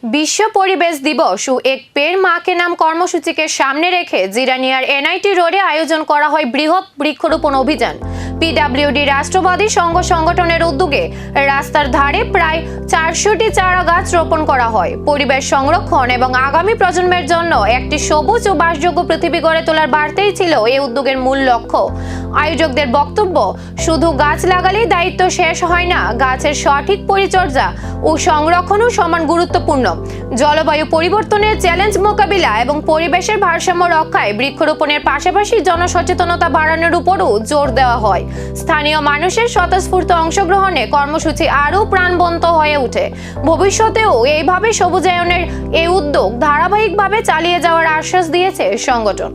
विश्व परिवेश दिवस और एक पेड़ माँ के नाम कर्मसूची के सामने रेखे जिरानियार एनआईटी रोडे आयोजन करा হয় बृहत् वृक्षरोपण अभियान। পিডব্লিউডি রাষ্ট্রবাদী সংঘ সংগঠনের উদ্যোগে রাস্তার ধারে প্রায় 400টি চারা গাছ রোপণ করা হয়। পরিবেশ সংরক্ষণ এবং আগামী প্রজন্মের জন্য একটি সবুজ ও বাসযোগ্য পৃথিবী গড়ে তোলার বার্তাই ছিল এই উদ্যোগের মূল লক্ষ্য। আয়োজকদের বক্তব্য, শুধু গাছ লাগালেই দায়িত্ব শেষ হয় না, গাছের সঠিক পরিচর্যা ও সংরক্ষণও সমান গুরুত্বপূর্ণ। জলবায়ু পরিবর্তনের চ্যালেঞ্জ মোকাবিলা এবং পরিবেশের ভারসাম্য রক্ষায় বৃক্ষরোপণের পাশাপাশি জনসচেতনতা বাড়ানোর উপরও জোর দেওয়া হয়। স্থানীয় মানুষের স্বতঃস্ফূর্ত অংশগ্রহণে কর্মসূচি আরও প্রাণবন্ত হয়ে ওঠে। ভবিষ্যতেও এইভাবে সবুজায়নের এই উদ্যোগ ধারাবাহিকভাবে চালিয়ে যাওয়ার আশ্বাস দিয়েছে সংগঠন।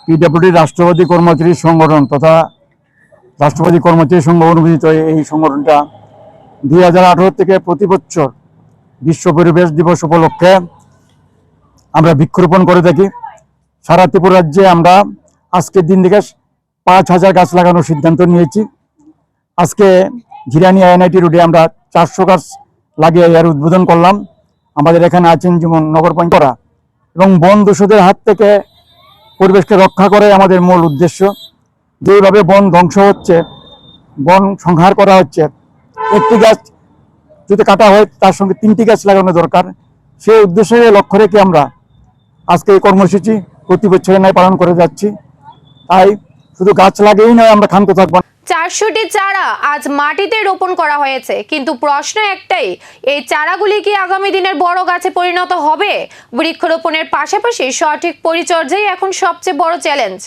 পিডব্লিউডি রাষ্ট্রবাদী কর্মচারী সংগঠন তথা রাষ্ট্রবাদী কর্মচারী সংঘ অনুমোদিত এই সংগঠনটা 2018 থেকে প্রতি বছর বিশ্ব পরিবেশ দিবস উপলক্ষে আমরা বৃক্ষরোপণ করে থাকি। সারা ত্রিপুরা রাজ্যে আমরা আজকের দিন থেকে 5000 গাছ লাগানোর সিদ্ধান্ত নিয়েছি। আজকে জিরানিয়া এনআইটি রোডে আমরা 400 গাছ লাগিয়ে এর উদ্বোধন করলাম। আমাদের এখানে আছেন যেমন নগর পঞ্চায়েত এবং বন দূষণের হাত থেকে পরিবেশকে রক্ষা করে আমাদের মূল উদ্দেশ্য। যেভাবে বন ধ্বংস হচ্ছে, বন সংহার করা হচ্ছে, একটি গাছ যদি কাটা হয় তার সঙ্গে 3টি গাছ লাগানো দরকার। সেই উদ্দেশ্যে লক্ষ্য রেখে আমরা আজকে এই কর্মসূচি প্রতি বছরের ন্যায় পালন করে যাচ্ছি। তাই শুধু গাছ লাগিয়েই নয়, আমরা ক্ষান্ত থাকবো। 400টি চারা আজ মাটিতে রোপণ করা হয়েছে, কিন্তু প্রশ্ন একটাই, এই চারাগুলি কি আগামী দিনের বড় গাছে পরিণত হবে? বৃক্ষরোপণের পাশাপাশি সঠিক পরিচর্যাই এখন সবচেয়ে বড় চ্যালেঞ্জ।